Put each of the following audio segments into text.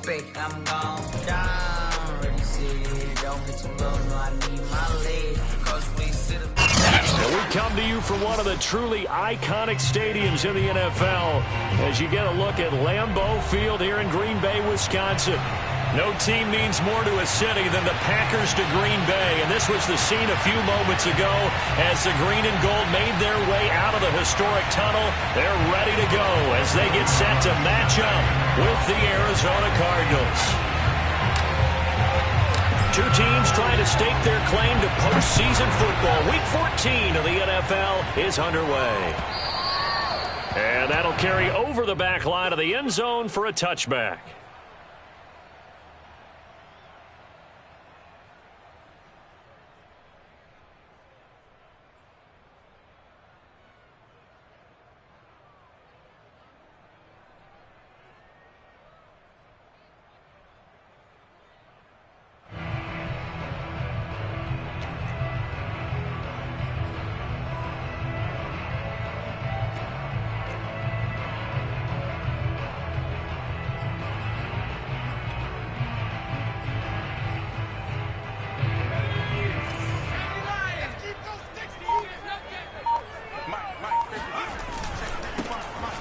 I'm gone down, ready, sit, don't get too low, no, I need my leg, cause we sit up. And we come to you from one of the truly iconic stadiums in the NFL as you get a look at Lambeau Field here in Green Bay, Wisconsin. No team means more to a city than the Packers to Green Bay, and this was the scene a few moments ago as the green and gold made their way out of the historic tunnel. They're ready to go as they get set to match up with the Arizona Cardinals. Two teams trying to stake their claim to postseason football. Week 14 of the NFL is underway. And that'll carry over the back line of the end zone for a touchback.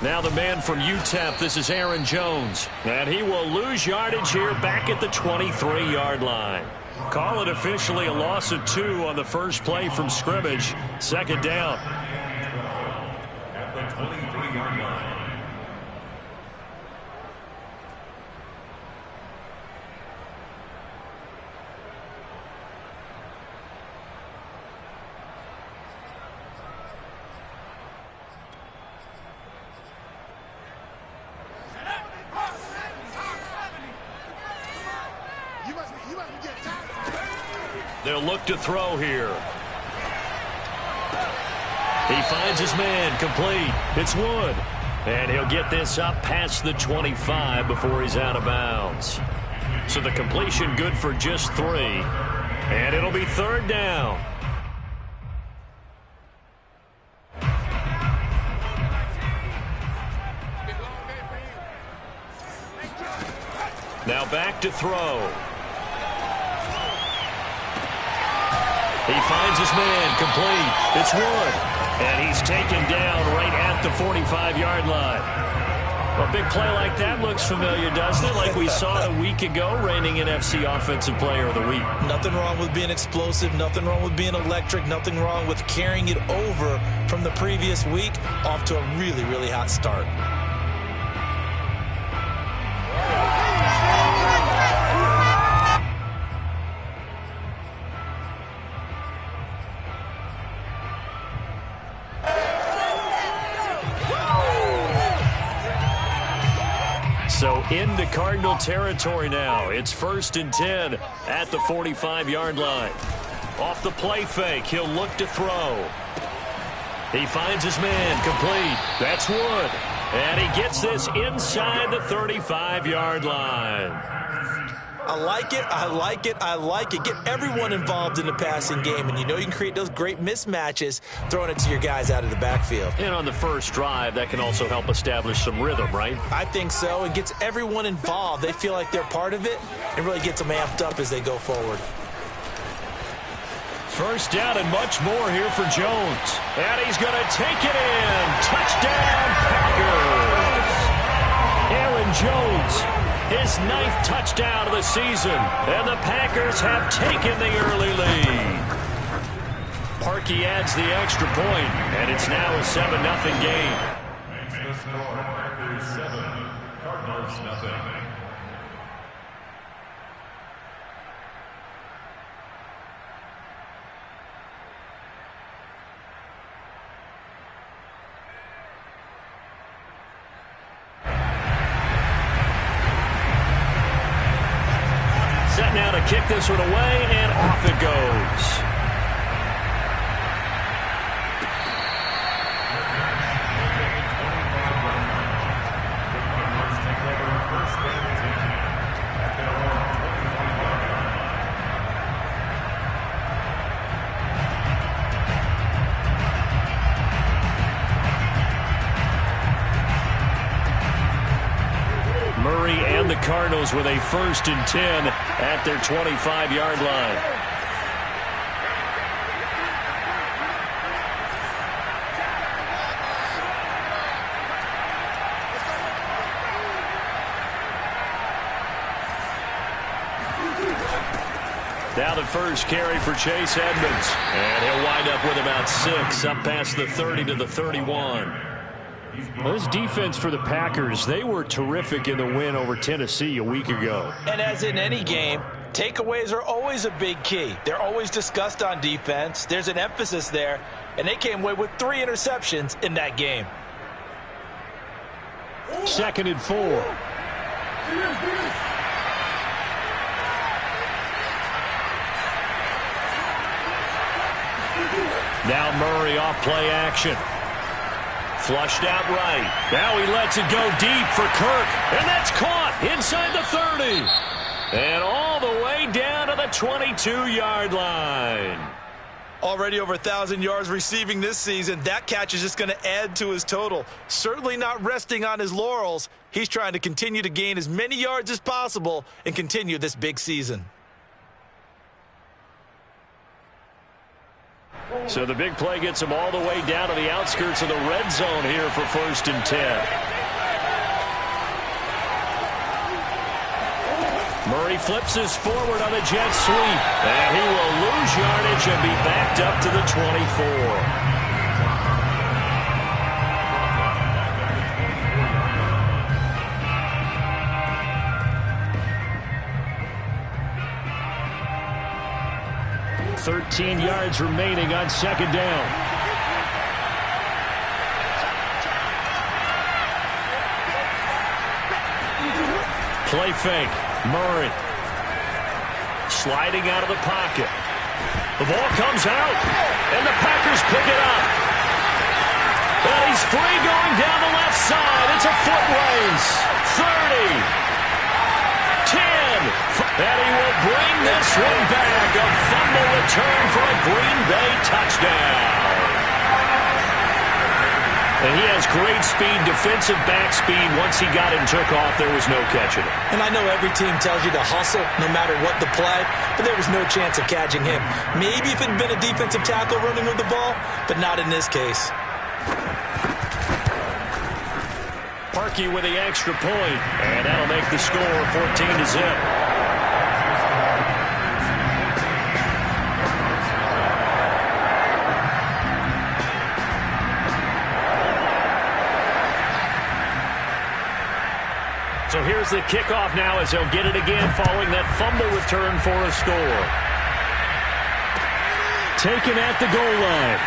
Now the man from UTEP, this is Aaron Jones. And he will lose yardage here back at the 23-yard line. Call it officially a loss of 2 on the first play from scrimmage. Second down. At the 23-yard line. They'll look to throw here. He finds his man, complete. It's Wood. And he'll get this up past the 25 before he's out of bounds. So the completion good for just 3. And it'll be third down. Now back to throw. He finds his man, complete. It's Wood. And he's taken down right at the 45-yard line. A big play like that looks familiar, doesn't it? Like we saw a week ago, reigning NFC Offensive Player of the Week. Nothing wrong with being explosive. Nothing wrong with being electric. Nothing wrong with carrying it over from the previous week off to a really, really hot start. So into Cardinal territory now. It's 1st and 10 at the 45-yard line. Off the play fake, he'll look to throw. He finds his man, complete. That's Wood. And he gets this inside the 35-yard line. I like it, I like it, I like it. Get everyone involved in the passing game, and you know you can create those great mismatches throwing it to your guys out of the backfield. And on the first drive, that can also help establish some rhythm, right? I think so. It gets everyone involved. They feel like they're part of it and really gets them amped up as they go forward. First down and much more here for Jones. And he's going to take it in. Touchdown, Packers. Aaron Jones, his 9th touchdown of the season. And the Packers have taken the early lead. Parkey adds the extra point, and it's now a 7-0 game. Makes the score Packers 7, Cardinals nothing. Set now to kick this one away, and off it goes. Cardinals with a 1st and 10 at their 25-yard line. Now the first carry for Chase Edmonds. And he'll wind up with about 6 up past the 30 to the 31. Well, this defense for the Packers, they were terrific in the win over Tennessee a week ago. And as in any game, takeaways are always a big key. They're always discussed on defense. There's an emphasis there. And they came away with 3 interceptions in that game. 2nd and 4. Now Murray off play action. Flushed out right. Now he lets it go deep for Kirk. And that's caught inside the 30. And all the way down to the 22-yard line. Already over 1,000 yards receiving this season. That catch is just going to add to his total. Certainly not resting on his laurels. He's trying to continue to gain as many yards as possible and continue this big season. So the big play gets him all the way down to the outskirts of the red zone here for 1st and 10. Murray flips this forward on a jet sweep. And he will lose yardage and be backed up to the 24. 13 yards remaining on 2nd down. Play fake. Murray. Sliding out of the pocket. The ball comes out, and the Packers pick it up. And he's free going down the left side. It's a foot race. 30. 10. And he will bring this one back. A fumble return for a Green Bay touchdown. And he has great speed, defensive back speed. Once he got it and took off, there was no catching it. And I know every team tells you to hustle no matter what the play, but there was no chance of catching him. Maybe if it had been a defensive tackle running with the ball, but not in this case. Parkey with the extra point, and that'll make the score 14-0. So here's the kickoff now as they'll get it again following that fumble return for a score. Taken at the goal line.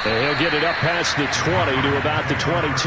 And he'll get it up past the 20 to about the 22.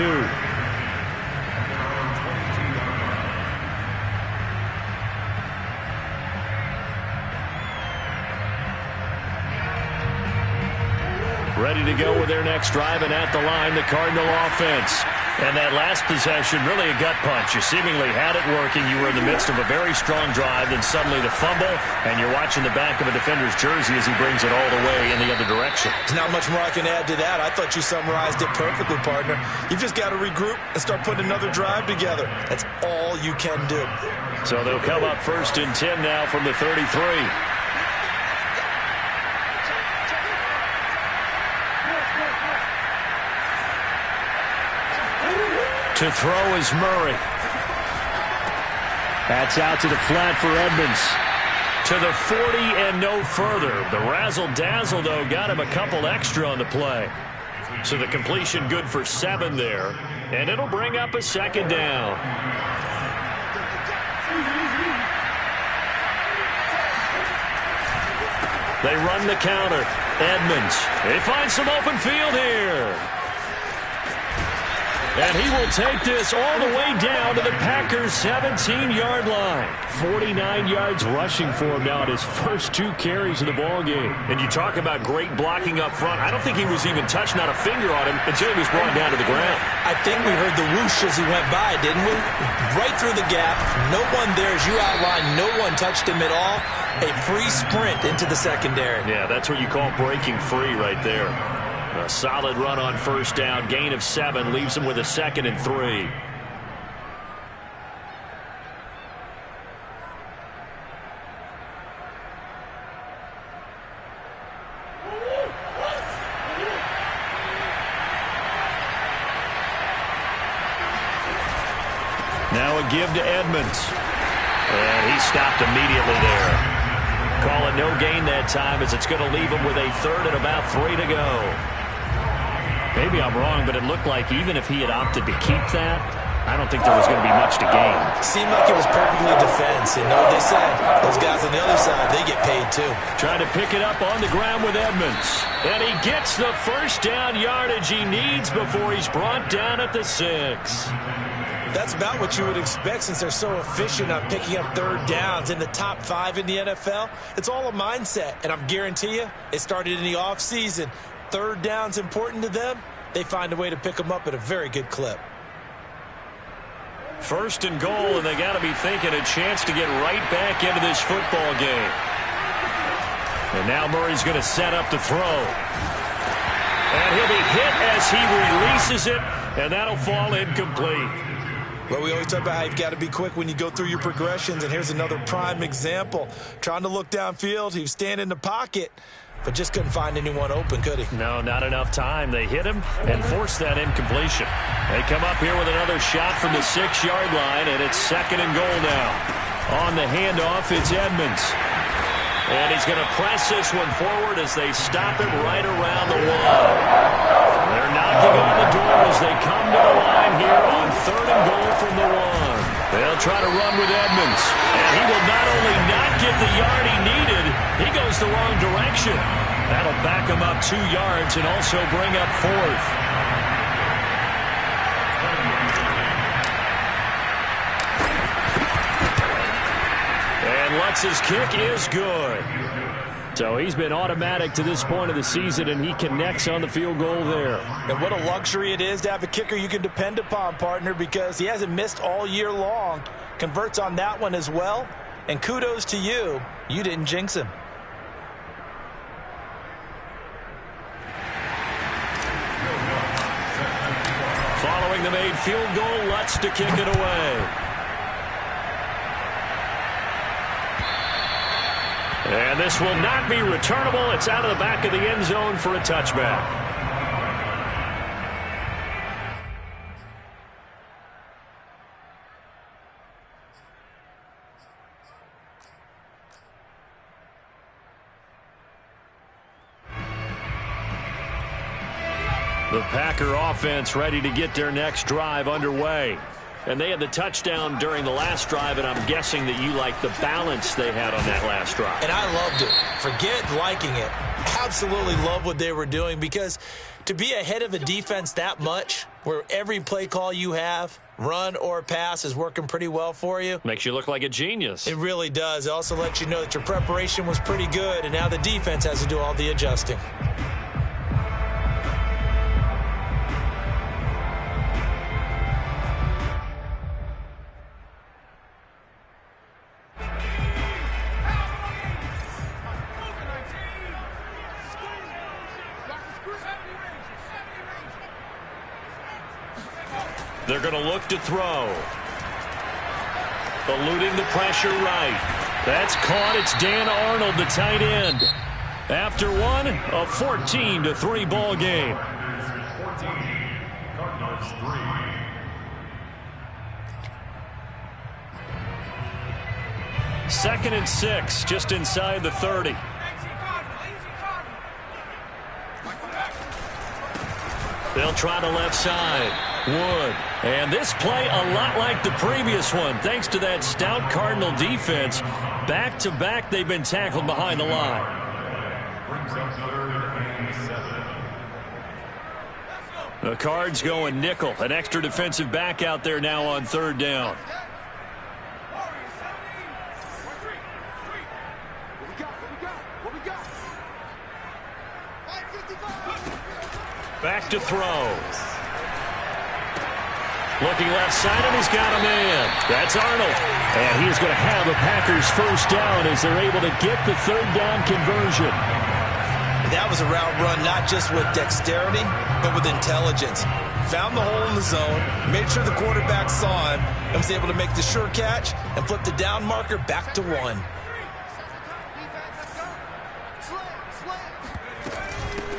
Ready to go with their next drive, and at the line, the Cardinal offense. And that last possession, really a gut punch. You seemingly had it working. You were in the midst of a very strong drive, then suddenly the fumble, and you're watching the back of a defender's jersey as he brings it all the way in the other direction. There's not much more I can add to that. I thought you summarized it perfectly, partner. You've just got to regroup and start putting another drive together. That's all you can do. So they'll come up 1st and 10 now from the 33. To throw is Murray. That's out to the flat for Edmonds. To the 40 and no further. The razzle-dazzle, though, got him a couple extra on the play. So the completion good for 7 there. And it'll bring up a 2nd down. They run the counter. Edmonds. They find some open field here. And he will take this all the way down to the Packers' 17-yard line. 49 yards rushing for him now at his first 2 carries of the ballgame. And you talk about great blocking up front. I don't think he was even touched, not a finger on him, until he was brought down to the ground. I think we heard the whoosh as he went by, didn't we? Right through the gap. No one there, as you outlined. No one touched him at all. A free sprint into the secondary. Yeah, that's what you call breaking free right there. A solid run on 1st down. Gain of 7 leaves him with a 2nd and 3. Now a give to Edmonds. And he stopped immediately there. Call it no gain that time as it's going to leave him with a third and about 3 to go. Maybe I'm wrong, but it looked like even if he had opted to keep that, I don't think there was going to be much to gain. Seemed like it was perfectly defense. And you know what they say? Those guys on the other side, they get paid too. Trying to pick it up on the ground with Edmonds. And he gets the first down yardage he needs before he's brought down at the 6. That's about what you would expect since they're so efficient on picking up third downs in the top 5 in the NFL. It's all a mindset, and I'm guarantee you it started in the offseason. Third down's important to them. They find a way to pick them up at a very good clip. First and goal, and they got to be thinking a chance to get right back into this football game. And now Murray's going to set up to throw. And he'll be hit as he releases it, and that'll fall incomplete. Well, we always talk about how you've got to be quick when you go through your progressions, and here's another prime example. Trying to look downfield, he was standing in the pocket, but just couldn't find anyone open, could he? No, not enough time. They hit him and forced that incompletion. They come up here with another shot from the 6-yard line, and it's second and goal now. On the handoff, it's Edmonds. And he's going to press this one forward as they stop it right around the wall. They're knocking on the door as they come to the line here on third and goal from the 1. They'll try to run with Edmonds. And he will not only not get the yard he needed, he goes the wrong direction. That'll back him up 2 yards and also bring up 4th. And Lutz's kick is good. So he's been automatic to this point of the season, and he connects on the field goal there. And what a luxury it is to have a kicker you can depend upon, partner, because he hasn't missed all year long. Converts on that one as well. And kudos to you. You didn't jinx him. Following the made field goal, Lutz to kick it away. And this will not be returnable. It's out of the back of the end zone for a touchback. The Packer offense ready to get their next drive underway. And they had the touchdown during the last drive, and I'm guessing that you like the balance they had on that last drive. And I loved it. Forget liking it. Absolutely love what they were doing, because to be ahead of a defense that much, where every play call you have, run or pass, is working pretty well for you. Makes you look like a genius. It really does. It also lets you know that your preparation was pretty good, and now the defense has to do all the adjusting. They're going to look to throw. Eluding the pressure right. That's caught. It's Dan Arnold, the tight end. After one, a 14-3 ball game. 14, Cardinals 3. Second and 6, just inside the 30. They'll try the left side. Wood. And this play a lot like the previous one, thanks to that stout Cardinal defense. Back-to-back, they've been tackled behind the line. Brings up third and 7. The Cards going nickel. An extra defensive back out there now on third down. Back to throw. Looking left side, and he's got a man. That's Arnold. And he's going to have the Packers first down as they're able to get the third down conversion. That was a route run not just with dexterity, but with intelligence. Found the hole in the zone, made sure the quarterback saw him, and was able to make the sure catch and flip the down marker back to 1.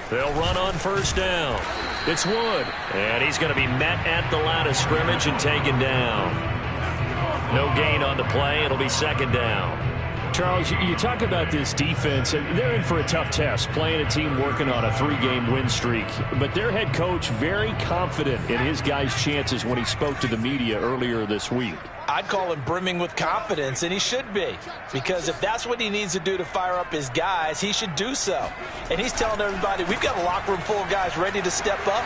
They'll run on first down. It's Wood. And he's going to be met at the line of scrimmage and taken down. No gain on the play. It'll be second down. Charles, you talk about this defense. They're in for a tough test, playing a team working on a 3-game win streak. But their head coach very confident in his guys' chances when he spoke to the media earlier this week. I'd call him brimming with confidence, and he should be. Because if that's what he needs to do to fire up his guys, he should do so. And he's telling everybody, we've got a locker room full of guys ready to step up.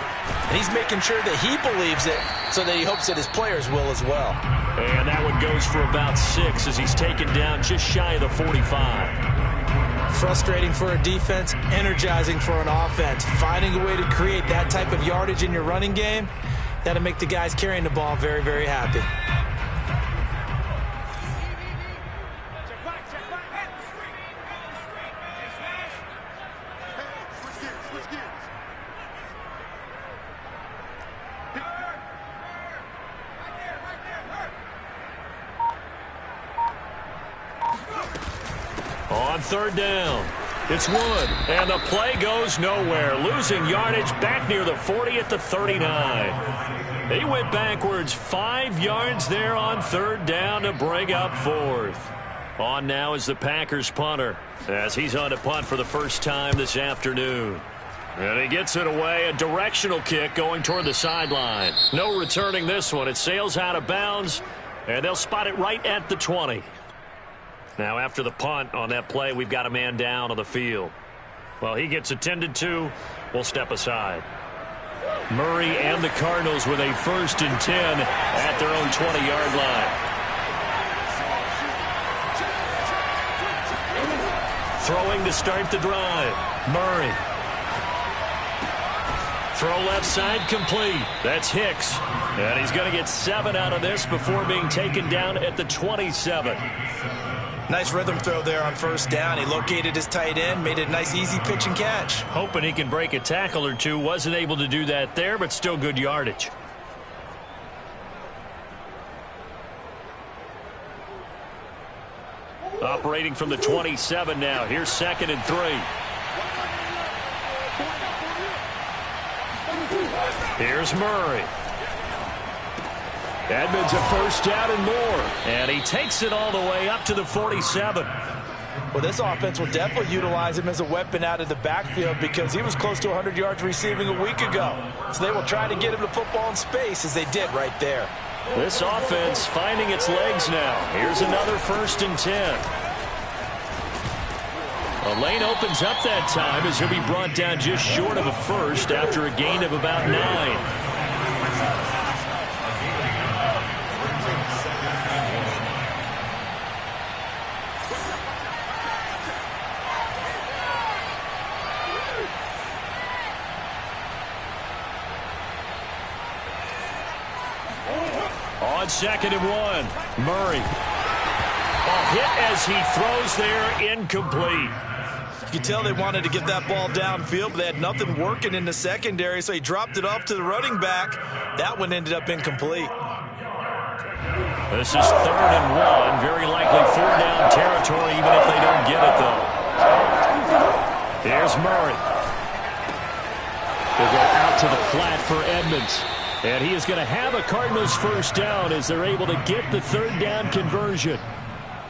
And he's making sure that he believes it so that he hopes that his players will as well. And that one goes for about 6 as he's taken down just shy of the 45. Frustrating for a defense, energizing for an offense. Finding a way to create that type of yardage in your running game, that'll make the guys carrying the ball very, very happy. On third down, it's Wood, and the play goes nowhere. Losing yardage back near the 40 at the 39. He went backwards 5 yards there on third down to bring up fourth. On now is the Packers punter as he's on to punt for the first time this afternoon. And he gets it away, a directional kick going toward the sideline. No returning this one. It sails out of bounds, and they'll spot it right at the 20. Now, after the punt on that play, we've got a man down on the field. Well, he gets attended to. We'll step aside. Murray and the Cardinals with a 1st and 10 at their own 20-yard line. Throwing to start the drive. Murray. Throw left side complete. That's Hicks. And he's going to get 7 out of this before being taken down at the 27. Nice rhythm throw there on first down. He located his tight end, made it a nice easy pitch and catch. Hoping he can break a tackle or two. Wasn't able to do that there, but still good yardage. Operating from the 27 now. Here's 2nd and 3. Here's Murray. Edmonds a 1st down and more. And he takes it all the way up to the 47. Well, this offense will definitely utilize him as a weapon out of the backfield because he was close to 100 yards receiving a week ago. So they will try to get him the football in space as they did right there. This offense finding its legs now. Here's another 1st and 10. A lane opens up that time as he'll be brought down just short of a first after a gain of about 9. On 2nd and 1, Murray. A hit as he throws there, incomplete. You can tell they wanted to get that ball downfield, but they had nothing working in the secondary, so he dropped it off to the running back. That one ended up incomplete. This is 3rd and 1, very likely 4-down territory, even if they don't get it, though. Here's Murray. They'll go out to the flat for Edmonds. And he is going to have a Cardinals 1st down as they're able to get the 3rd down conversion.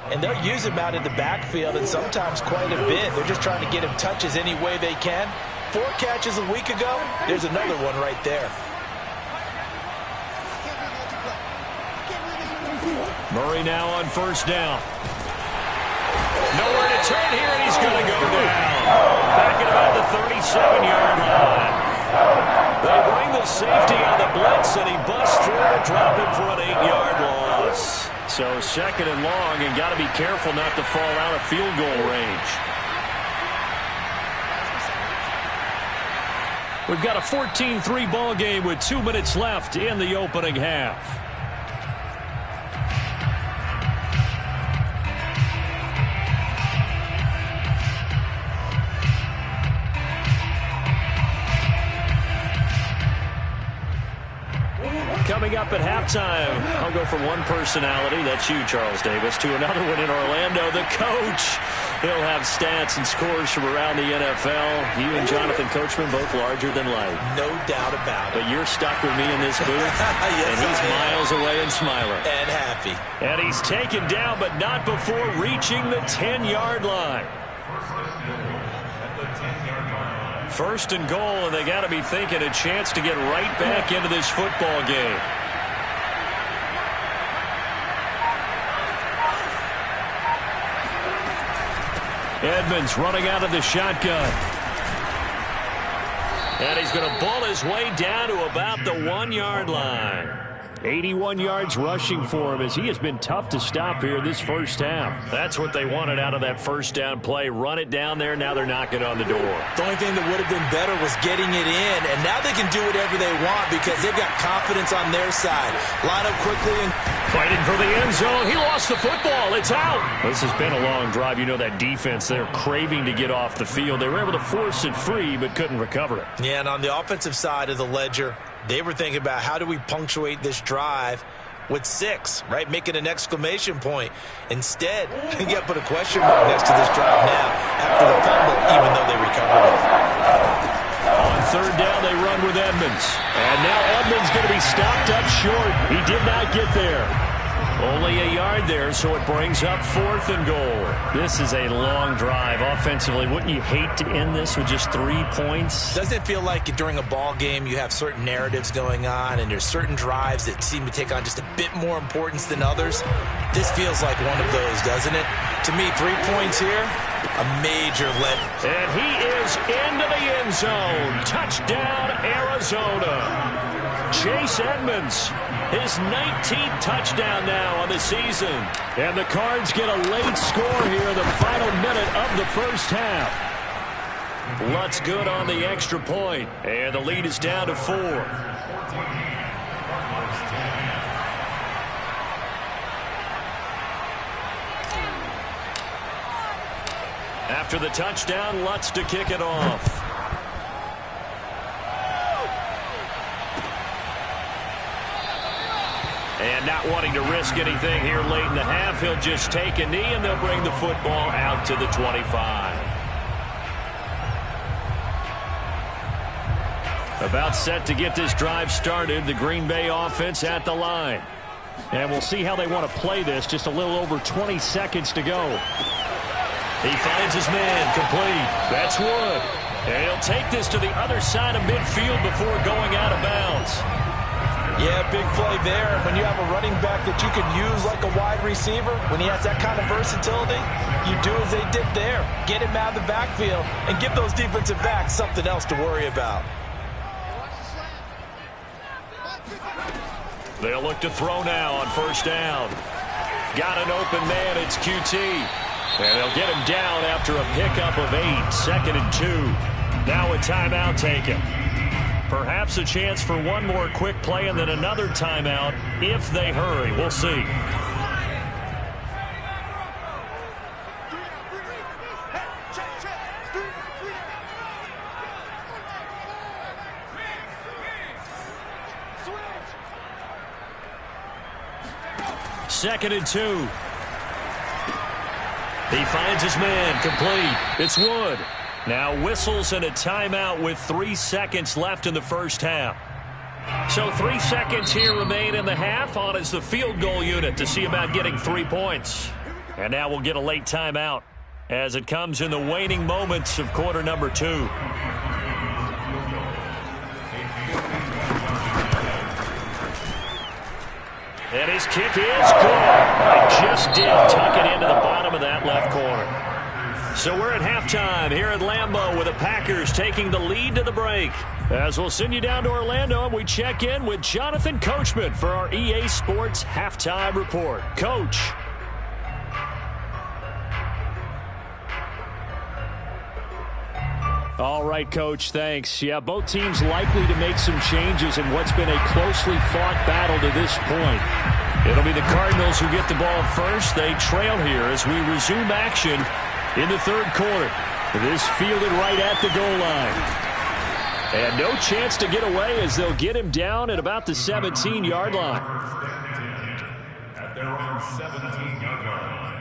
And they'll use him out in the backfield and sometimes quite a bit. They're just trying to get him touches any way they can. 4 catches a week ago. There's another one right there. Murray now on 1st down. Nowhere to turn here, and he's going to go down. Back at about the 37-yard line. They bring the safety on the blitz, and he busts through to drop him for an 8-yard loss. So 2nd and long, and got to be careful not to fall out of field goal range. We've got a 14-3 ball game with 2 minutes left in the opening half. Coming up at halftime, I'll go from one personality, that's you, Charles Davis, to another one in Orlando, the coach. He'll have stats and scores from around the NFL. You and Jonathan Coachman both larger than life. No doubt about it. But you're stuck with me in this booth, Yes, and he's miles away and smiling. And happy. And he's taken down, but not before reaching the 10-yard line. First and goal, and they got to be thinking a chance to get right back into this football game. Edmonds running out of the shotgun. And he's going to bull his way down to about the 1-yard line. 81 yards rushing for him as he has been tough to stop here this first half. That's what they wanted out of that first down play. Run it down there. Now they're knocking on the door. The only thing that would have been better was getting it in. And now they can do whatever they want because they've got confidence on their side. Line up quickly and fighting for the end zone. He lost the football. It's out. This has been a long drive. You know that defense, they're craving to get off the field. They were able to force it free but couldn't recover it. Yeah, and on the offensive side of the ledger, they were thinking about how do we punctuate this drive with 6, right? Making an exclamation point. Instead, you got to put a question mark next to this drive now after the fumble, even though they recovered it. On third down, they run with Edmonds. And now Edmonds going to be stopped up short. He did not get there. Only a yard there, so it brings up 4th and goal. This is a long drive offensively. Wouldn't you hate to end this with just 3 points? Doesn't it feel like during a ball game you have certain narratives going on and there's certain drives that seem to take on just a bit more importance than others? This feels like one of those, doesn't it? To me, 3 points here, a major let. And he is into the end zone. Touchdown, Arizona. Chase Edmonds, his 19th touchdown now on the season. And the Cards get a late score here in the final minute of the first half. Lutz good on the extra point, and the lead is down to 4. After the touchdown, Lutz to kick it off. And not wanting to risk anything here late in the half, he'll just take a knee, and they'll bring the football out to the 25. About set to get this drive started, the Green Bay offense at the line. And we'll see how they want to play this. Just a little over 20 seconds to go. He finds his man, complete. That's Wood. And he'll take this to the other side of midfield before going out of bounds. Yeah, big play there. When you have a running back that you can use like a wide receiver, when he has that kind of versatility, you do as they did there. Get him out of the backfield and give those defensive backs something else to worry about. They'll look to throw now on first down. Got an open man, it's QT. And they'll get him down after a pickup of 8, 2nd and 2. Now a timeout taken. Perhaps a chance for one more quick play and then another timeout if they hurry. We'll see. Second and 2. He finds his man, complete. It's Wood. Now whistles and a timeout with 3 seconds left in the first half. So 3 seconds here remain in the half. On is the field goal unit to see about getting 3 points. And now we'll get a late timeout as it comes in the waning moments of quarter number 2. And his kick is good. It just did tuck it into the bottom of that left corner. So we're at halftime here at Lambeau with the Packers taking the lead to the break. As we'll send you down to Orlando and we check in with Jonathan Coachman for our EA Sports Halftime Report. Coach. All right, Coach, thanks. Yeah, both teams likely to make some changes in what's been a closely fought battle to this point. It'll be the Cardinals who get the ball first. They trail here as we resume action in the third quarter. This fielded right at the goal line. And no chance to get away as they'll get him down at about the 17-yard line. At their own 17-yard line.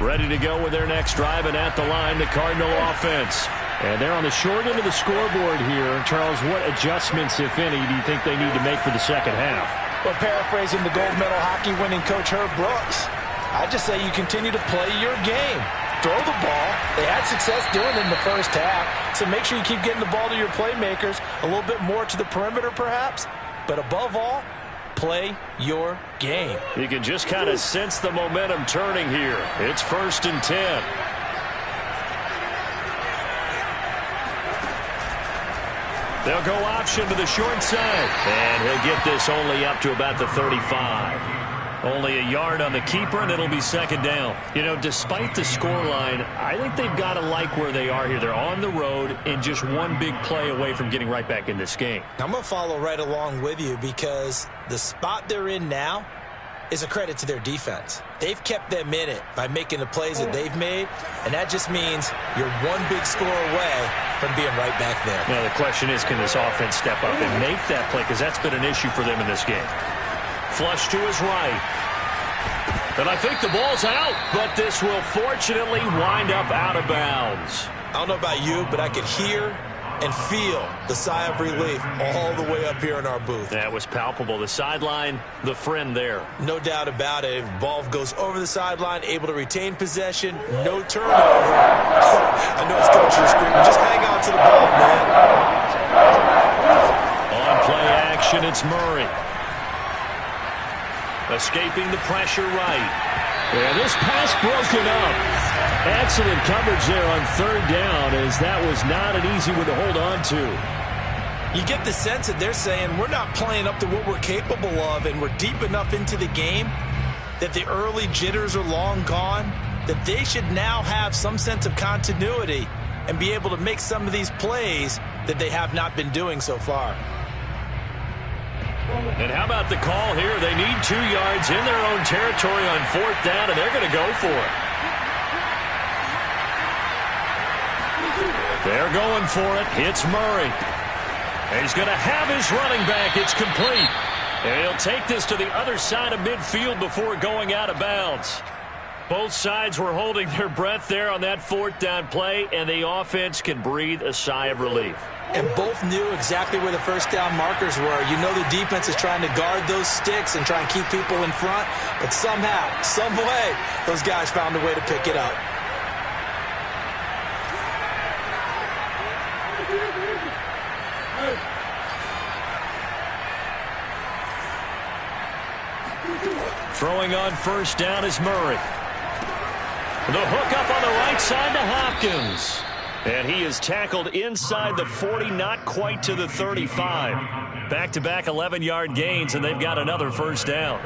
Ready to go with their next drive, and at the line, the Cardinal offense. And they're on the short end of the scoreboard here. Charles, what adjustments, if any, do you think they need to make for the second half? Well, paraphrasing the gold medal hockey winning coach Herb Brooks, I just say you continue to play your game. Throw the ball. They had success doing it in the first half, so make sure you keep getting the ball to your playmakers, a little bit more to the perimeter perhaps, but above all, play your game. You can just kind of sense the momentum turning here. It's 1st and 10. They'll go option to the short side. And he'll get this only up to about the 35. Only a yard on the keeper, and it'll be 2nd down. You know, despite the scoreline, I think they've got to like where they are here. They're on the road and just one big play away from getting right back in this game. I'm going to follow right along with you because the spot they're in now is a credit to their defense. They've kept them in it by making the plays that they've made, and that just means you're one big score away from being right back there. Now, the question is, can this offense step up and make that play? Because that's been an issue for them in this game. Flush to his right. And I think the ball's out, but this will fortunately wind up out of bounds. I don't know about you, but I could hear and feel the sigh of relief all the way up here in our booth. That was palpable. The sideline, the friend there. No doubt about it. If the ball goes over the sideline, able to retain possession, no turnover. I know it's coach are screaming. Just hang on to the ball, man. On play action, it's Murray. Escaping the pressure right. And this pass broken up. Excellent coverage there on 3rd down, as that was not an easy one to hold on to. You get the sense that they're saying we're not playing up to what we're capable of, and we're deep enough into the game that the early jitters are long gone, that they should now have some sense of continuity and be able to make some of these plays that they have not been doing so far. And how about the call here? They need 2 yards in their own territory on 4th down, and they're going to go for it. They're going for it. It's Murray. And he's going to have his running back. It's complete. And he'll take this to the other side of midfield before going out of bounds. Both sides were holding their breath there on that 4th down play, and the offense can breathe a sigh of relief. And both knew exactly where the first down markers were. You know the defense is trying to guard those sticks and try and keep people in front, but somehow, some way, those guys found a way to pick it up. Throwing on 1st down is Murray. The hook up on the right side to Hopkins. And he is tackled inside the 40, not quite to the 35. Back-to-back 11-yard gains, and they've got another 1st down.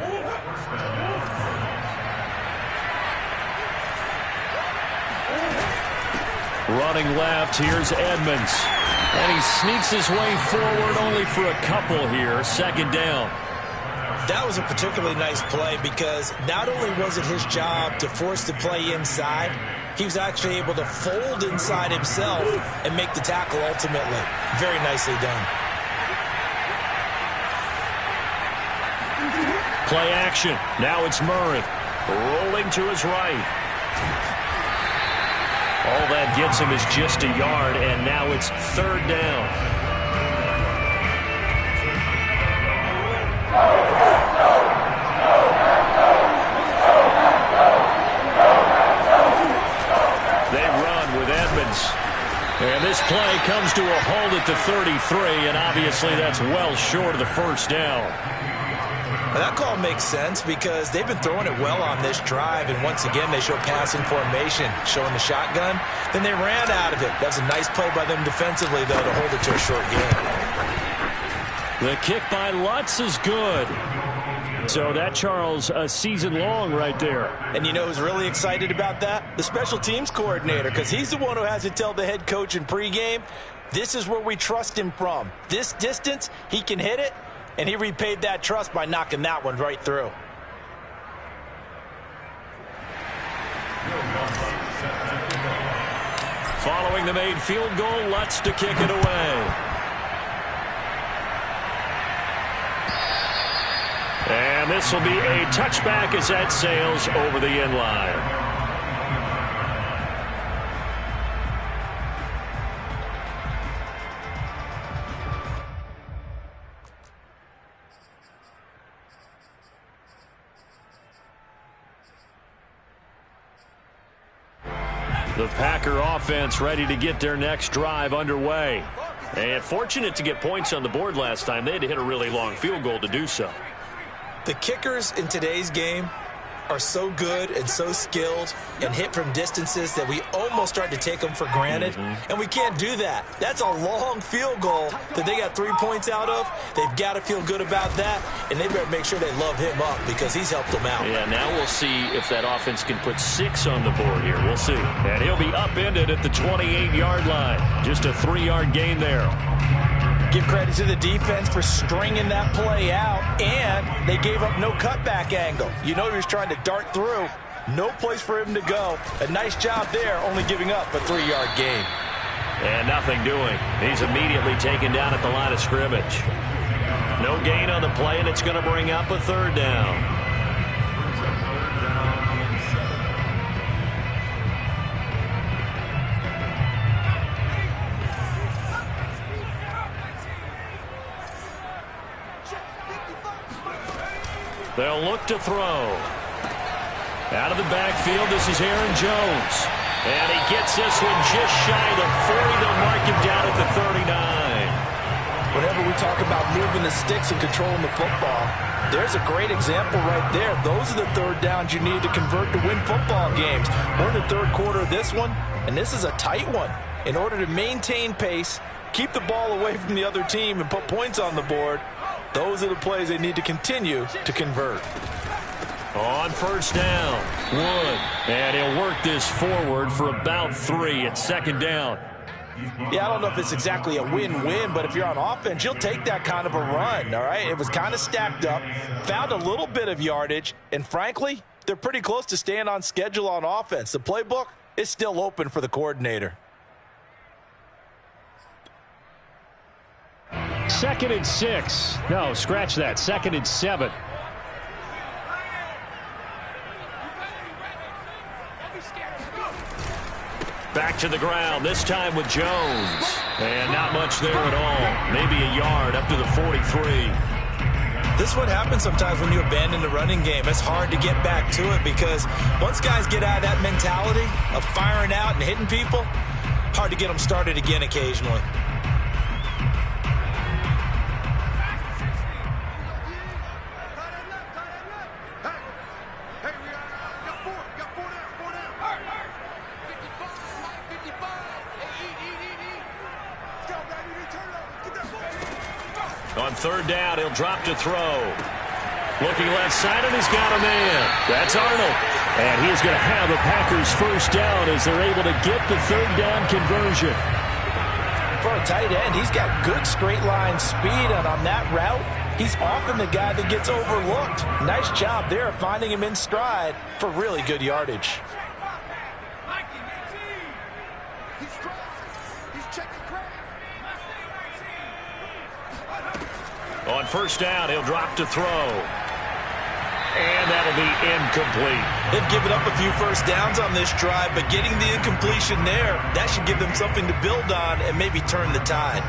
Running left, here's Edmonds. And he sneaks his way forward only for a couple here. 2nd down. That was a particularly nice play because not only was it his job to force the play inside, he was actually able to fold inside himself and make the tackle ultimately. Very nicely done. Play action. Now it's Murray. Rolling to his right. All that gets him is just a yard, and now it's 3rd down. And this play comes to a halt at the 33, and obviously that's well short of the 1st down. Well, that call makes sense because they've been throwing it well on this drive, and once again they show passing formation, showing the shotgun. Then they ran out of it. That's a nice play by them defensively, though, to hold it to a short game. The kick by Lutz is good. So that, Charles, a season long right there. And you know who's really excited about that? The special teams coordinator, because he's the one who has to tell the head coach in pregame, this is where we trust him from. This distance, he can hit it, and he repaid that trust by knocking that one right through. Following the made field goal, Lutz to kick it away. And this will be a touchback as that sails over the end line. The Packer offense ready to get their next drive underway. And fortunate to get points on the board last time. They had to hit a really long field goal to do so. The kickers in today's game are so good and so skilled and hit from distances that we almost start to take them for granted. And we can't do that. That's a long field goal that they got 3 points out of. They've got to feel good about that, and they better make sure they love him up because he's helped them out. Yeah, now we'll see if that offense can put 6 on the board here. We'll see. And he'll be upended at the 28-yard line. Just a 3-yard gain there. Give credit to the defense for stringing that play out, and they gave up no cutback angle. You know he was trying to dart through. No place for him to go. A nice job there, only giving up a 3-yard gain. And nothing doing. He's immediately taken down at the line of scrimmage. No gain on the play, and it's going to bring up a 3rd down. They'll look to throw. Out of the backfield, this is Aaron Jones. And he gets this one just shy of the 40. They'll mark him down at the 39. Whenever we talk about moving the sticks and controlling the football, there's a great example right there. Those are the 3rd downs you need to convert to win football games. We're in the 3rd quarter of this one, and this is a tight one. In order to maintain pace, keep the ball away from the other team, and put points on the board, those are the plays they need to continue to convert. On 1st down, Wood. And he'll work this forward for about 3 at 2nd down. Yeah, I don't know if it's exactly a win-win, but if you're on offense, you'll take that kind of a run, all right? It was kind of stacked up, found a little bit of yardage, and frankly, they're pretty close to staying on schedule on offense. The playbook is still open for the coordinator. 2nd and 6. No, scratch that. 2nd and 7. Back to the ground, this time with Jones. And not much there at all. Maybe a yard up to the 43. This is what happens sometimes when you abandon the running game. It's hard to get back to it because once guys get out of that mentality of firing out and hitting people, hard to get them started again occasionally. On 3rd down, he'll drop to throw. Looking left side, and he's got a man. That's Arnold. And he's going to have the Packers 1st down as they're able to get the 3rd down conversion. For a tight end, he's got good straight line speed, and on that route, he's often the guy that gets overlooked. Nice job there finding him in stride for really good yardage. On 1st down, he'll drop to throw. And that'll be incomplete. They've given up a few 1st downs on this drive, but getting the incompletion there, that should give them something to build on and maybe turn the tide.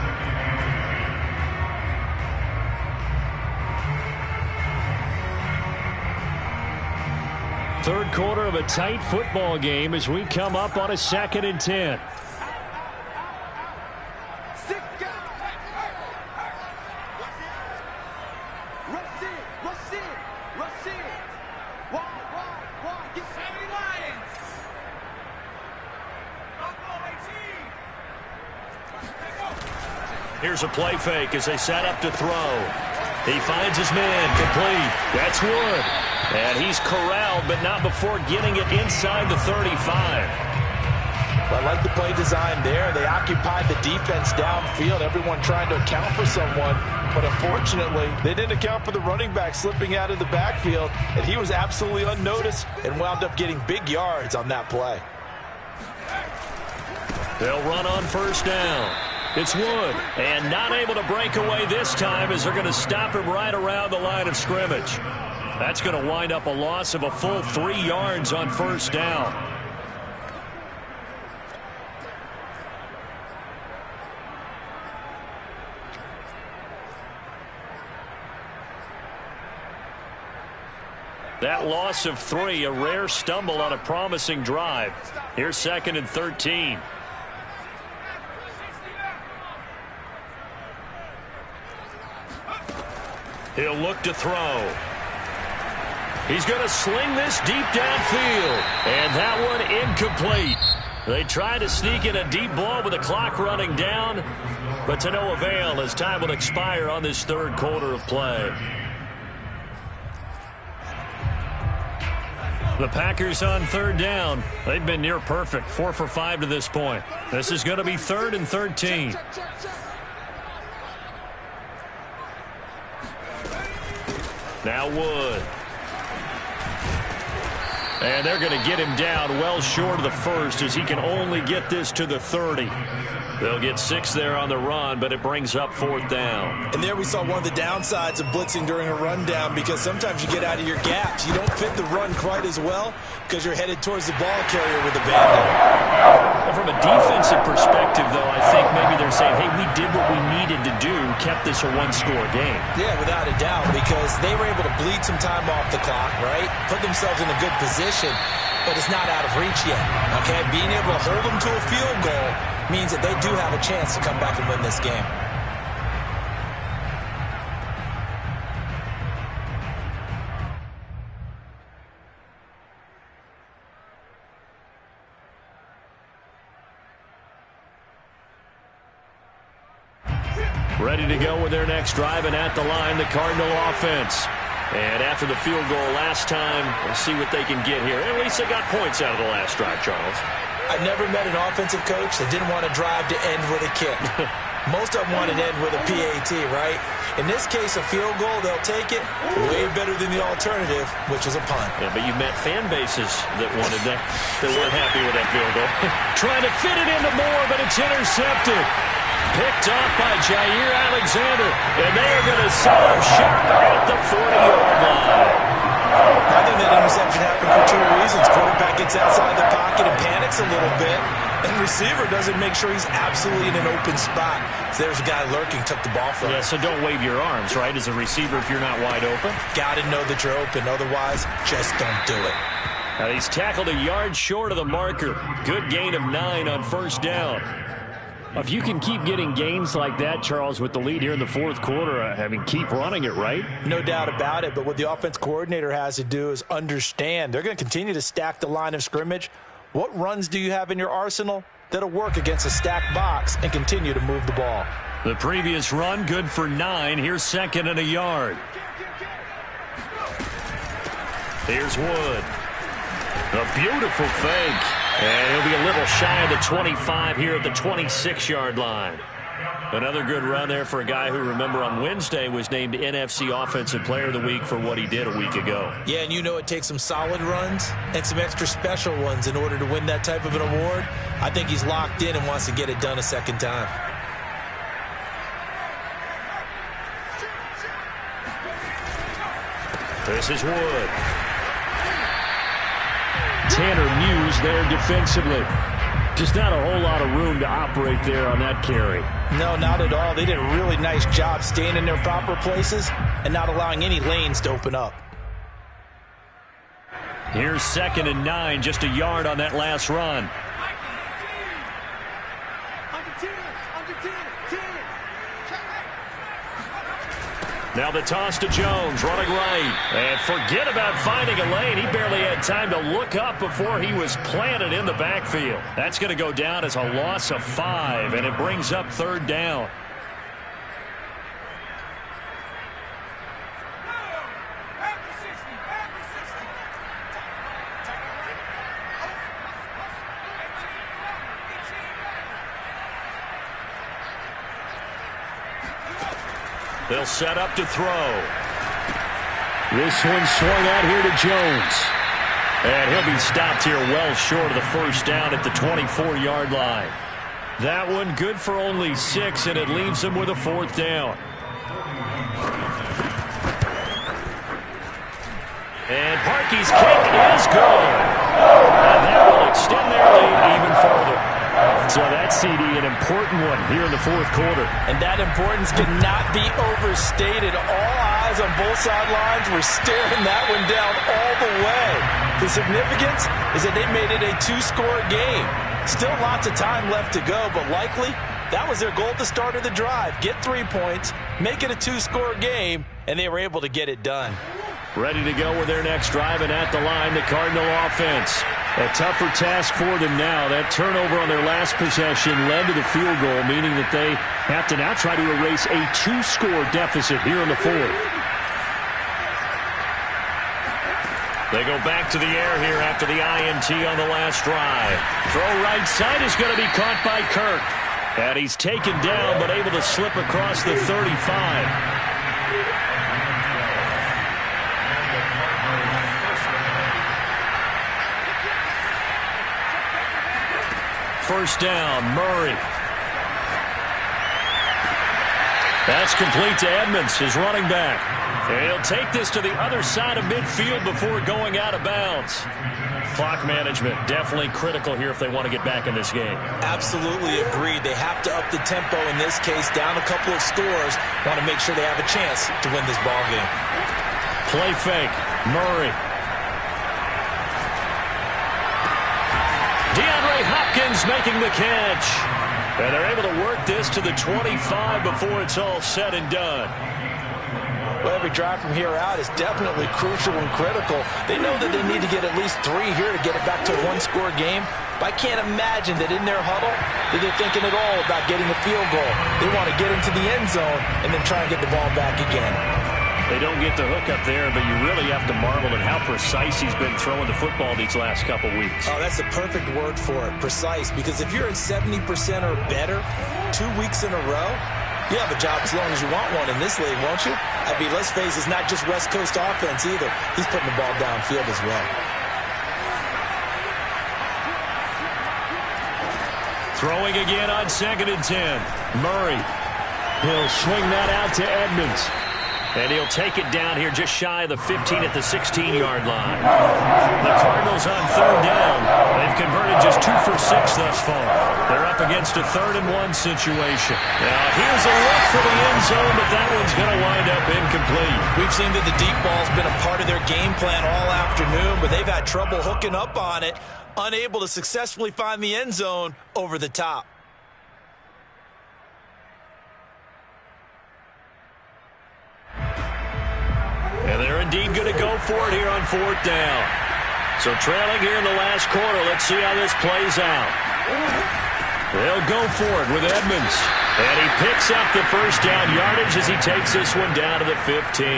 Third quarter of a tight football game as we come up on a 2nd and 10. Here's a play fake as they set up to throw. He finds his man, complete. That's Wood. And he's corralled, but not before getting it inside the 35. I like the play design there. They occupied the defense downfield, everyone trying to account for someone. But unfortunately, they didn't account for the running back slipping out of the backfield, and he was absolutely unnoticed and wound up getting big yards on that play. They'll run on 1st down. It's Wood, and not able to break away this time as they're going to stop him right around the line of scrimmage. That's going to wind up a loss of a full 3 yards on 1st down. That loss of 3, a rare stumble on a promising drive. Here's 2nd and 13. He'll look to throw. He's going to sling this deep downfield. And that one incomplete. They try to sneak in a deep ball with the clock running down, but to no avail as time will expire on this third quarter of play. The Packers on 3rd down. They've been near perfect, 4 for 5 to this point. This is going to be 3rd and 13. Now Wood. And they're going to get him down well short of the first as he can only get this to the 30. They'll get 6 there on the run, but it brings up 4th down. And there we saw one of the downsides of blitzing during a rundown, because sometimes you get out of your gaps. You don't fit the run quite as well because you're headed towards the ball carrier with a bandit. From a defensive perspective, though, I think maybe they're saying, hey, we did what we needed to do, kept this a one-score game. Yeah, without a doubt, because they were able to bleed some time off the clock, right? Put themselves in a good position, but it's not out of reach yet, okay? Being able to hold them to a field goal means that they do have a chance to come back and win this game. Ready to go with their next drive, and at the line, the Cardinal offense. And after the field goal last time, we'll see what they can get here. At least they got points out of the last drive, Charles. I've never met an offensive coach that didn't want to drive to end with a kick. Most of them want to end with a PAT, right? In this case, a field goal, they'll take it way better than the alternative, which is a punt. Yeah, but you met fan bases that wanted that, that weren't happy with that field goal. Trying to fit it into Moore, but it's intercepted. Picked off by Jair Alexander, and they are going to set up shop at the 40-yard line. I think that interception happened for 2 reasons. Quarterback gets outside the pocket and panics a little bit, and receiver doesn't make sure he's absolutely in an open spot. So there's a guy lurking, took the ball from him. Yeah, so don't wave your arms, right, as a receiver if you're not wide open. Got to know that you're open. Otherwise, just don't do it. Now he's tackled a yard short of the marker. Good gain of 9 on 1st down. If you can keep getting gains like that, Charles, with the lead here in the 4th quarter, keep running it, right? No doubt about it, but what the offense coordinator has to do is understand they're going to continue to stack the line of scrimmage. What runs do you have in your arsenal that'll work against a stacked box and continue to move the ball? The previous run, good for 9. Here's 2nd and a yard. Here's Wood. A beautiful fake. And he'll be a little shy of the 25 here at the 26-yard line. Another good run there for a guy who, remember, on Wednesday was named NFC Offensive Player of the Week for what he did a week ago. Yeah, and you know it takes some solid runs and some extra special ones in order to win that type of an award. I think he's locked in and wants to get it done a second time. This is Wood. Tanner Muse there defensively. Just not a whole lot of room to operate there on that carry. No, not at all. They did a really nice job staying in their proper places and not allowing any lanes to open up. Here's 2nd and 9, just a yard on that last run. Now the toss to Jones, running right. And forget about finding a lane. He barely had time to look up before he was planted in the backfield. That's going to go down as a loss of 5, and it brings up 3rd down. They'll set up to throw. This one swung out here to Jones. And he'll be stopped here well short of the 1st down at the 24-yard line. That one good for only 6, and it leaves him with a 4th down. And Parkey's kick is good. And that will extend their lead even further. So that CD, an important one here in the fourth quarter. And that importance cannot be overstated. All eyes on both sidelines were staring that one down all the way. The significance is that they made it a two-score game. Still lots of time left to go, but likely that was their goal at the start of the drive. Get 3 points, make it a two-score game, and they were able to get it done. Ready to go with their next drive, and at the line, the Cardinal offense. A tougher task for them now. That turnover on their last possession led to the field goal, meaning that they have to now try to erase a two-score deficit here in the fourth. They go back to the air here after the INT on the last drive. Throw right side is going to be caught by Kirk. And he's taken down, but able to slip across the 35. First down, Murray. That's complete to Edmonds, his running back. And he'll take this to the other side of midfield before going out of bounds. Clock management definitely critical here if they want to get back in this game. Absolutely agreed. They have to up the tempo in this case, down a couple of scores. Want to make sure they have a chance to win this ball game. Play fake, Murray. DeAndre Hopkins making the catch. And they're able to work this to the 25 before it's all said and done. Well, every drive from here out is definitely crucial and critical. They know that they need to get at least 3 here to get it back to a one-score game. But I can't imagine that in their huddle that they're thinking at all about getting a field goal. They want to get into the end zone and then try and get the ball back again. They don't get the hook up there, but you really have to marvel at how precise he's been throwing the football these last couple weeks. Oh, that's the perfect word for it, precise. Because if you're at 70% or better 2 weeks in a row, you have a job as long as you want one in this league, won't you? I mean, let's face it, it's not just West Coast offense either. He's putting the ball downfield as well. Throwing again on 2nd and 10. Murray. He'll swing that out to Edmonds. And he'll take it down here just shy of the 15 at the 16-yard line. The Cardinals on 3rd down. They've converted just 2 for 6 thus far. They're up against a 3rd and 1 situation. Now here's a look for the end zone, but that one's going to wind up incomplete. We've seen that the deep ball's been a part of their game plan all afternoon, but they've had trouble hooking up on it, unable to successfully find the end zone over the top. And they're indeed going to go for it here on 4th down. So trailing here in the last quarter, let's see how this plays out. They'll go for it with Edmonds. And he picks up the first down yardage as he takes this one down to the 15.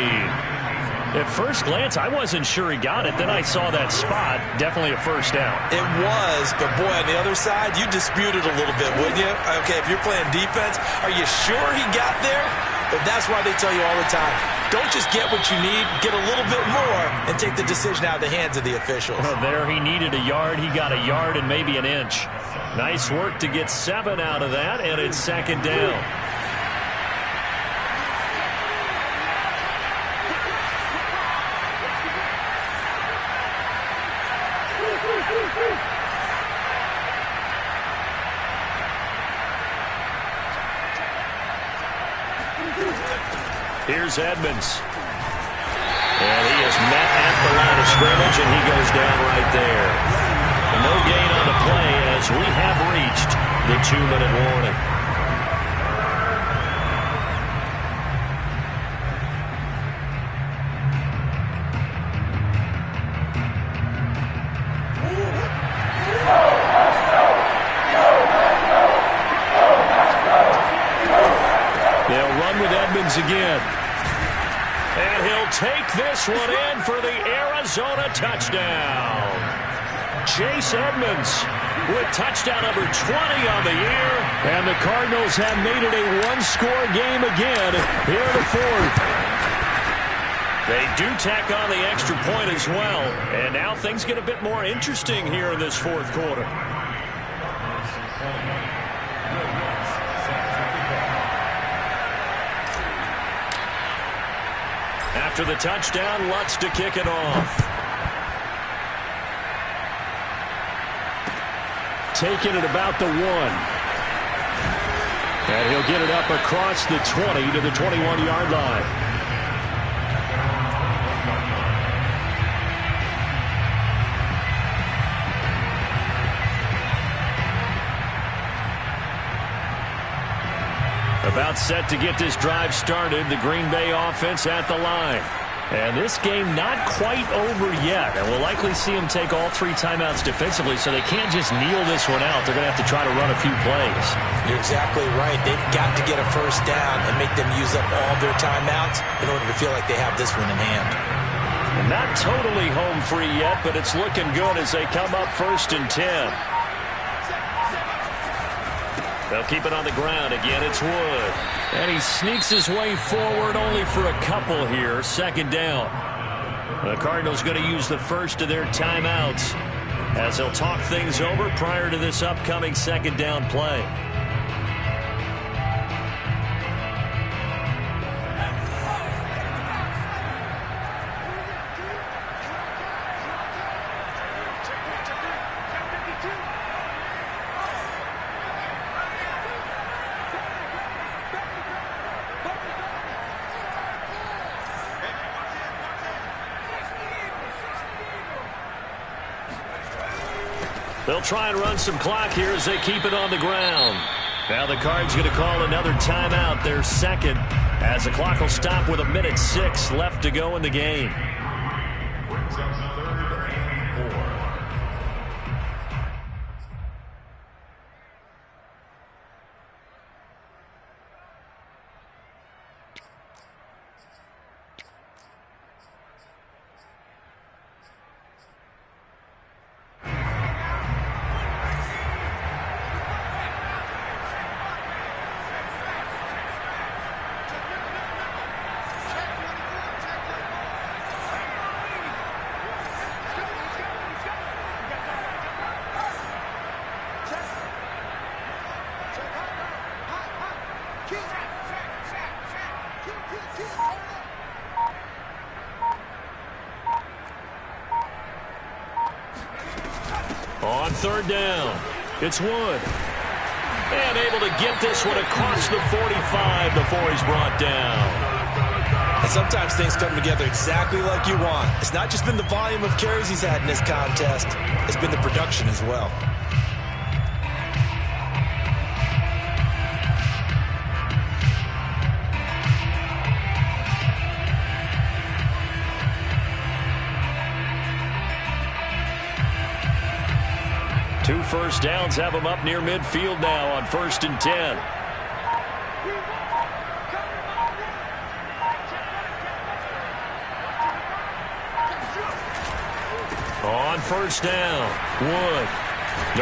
At first glance, I wasn't sure he got it. Then I saw that spot. Definitely a first down. It was, but boy, on the other side, you dispute it a little bit, wouldn't you? Okay, if you're playing defense, are you sure he got there? But that's why they tell you all the time, don't just get what you need, get a little bit more, and take the decision out of the hands of the officials. Well, there he needed a yard. He got a yard and maybe an inch. Nice work to get 7 out of that, and it's 2nd down. Here's Edmonds. And he is met at the line of scrimmage, and he goes down right there. No gain on the play as we have reached the 2-minute warning. They'll run with Edmonds again. And he'll take this one in for the Arizona touchdown. Chase Edmonds with touchdown number 20 on the year. And the Cardinals have made it a one-score game again here in the fourth. They do tack on the extra point as well. And now things get a bit more interesting here in this fourth quarter. After the touchdown, Lutz to kick it off. taken at about the 1. And he'll get it up across the 20 to the 21-yard line. About set to get this drive started, the Green Bay offense at the line. And this game not quite over yet. And we'll likely see them take all 3 timeouts defensively, so they can't just kneel this one out. They're going to have to try to run a few plays. You're exactly right. They've got to get a first down and make them use up all their timeouts in order to feel like they have this one in hand. Not totally home free yet, but it's looking good as they come up 1st and 10. They'll keep it on the ground again. It's Wood. And he sneaks his way forward only for a couple here. 2nd down. The Cardinals going to use the first of their timeouts as they'll talk things over prior to this upcoming 2nd down play. They'll try and run some clock here as they keep it on the ground. Now the Cards going to call another timeout, their 2nd, as the clock will stop with 1:06 left to go in the game. Brings up 3rd and 4. On 3rd down, it's Wood. And able to get this one across the 45 before he's brought down. And sometimes things come together exactly like you want. It's not just been the volume of carries he's had in this contest. It's been the production as well. Two first downs have him up near midfield now on 1st and 10. On 1st down, Wood.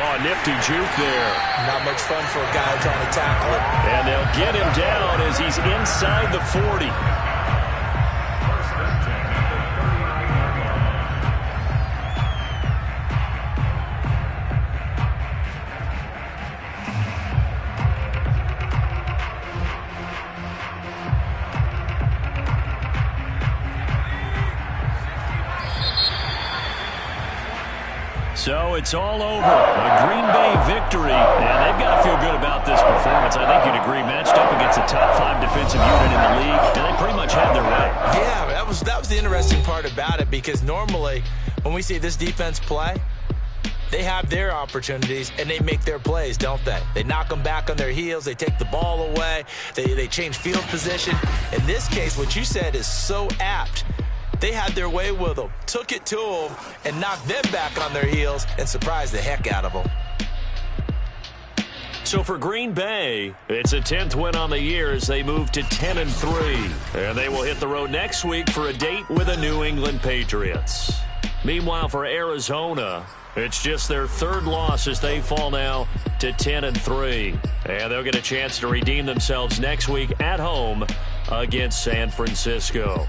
Oh, nifty juke there. Not much fun for a guy trying to tackle it. And they'll get him down as he's inside the 40. So it's all over. A Green Bay victory. And they've got to feel good about this performance. I think you'd agree. Matched up against a top 5 defensive unit in the league. And they pretty much had their way. Yeah, that was the interesting part about it, because normally when we see this defense play, they have their opportunities and they make their plays, don't they? They knock them back on their heels. They take the ball away. They change field position. In this case, what you said is so apt. They had their way with them, took it to them, and knocked them back on their heels and surprised the heck out of them. So for Green Bay, it's a 10th win on the year as they move to 10-3. And they will hit the road next week for a date with the New England Patriots. Meanwhile, for Arizona, it's just their 3rd loss as they fall now to 10-3. And they'll get a chance to redeem themselves next week at home against San Francisco.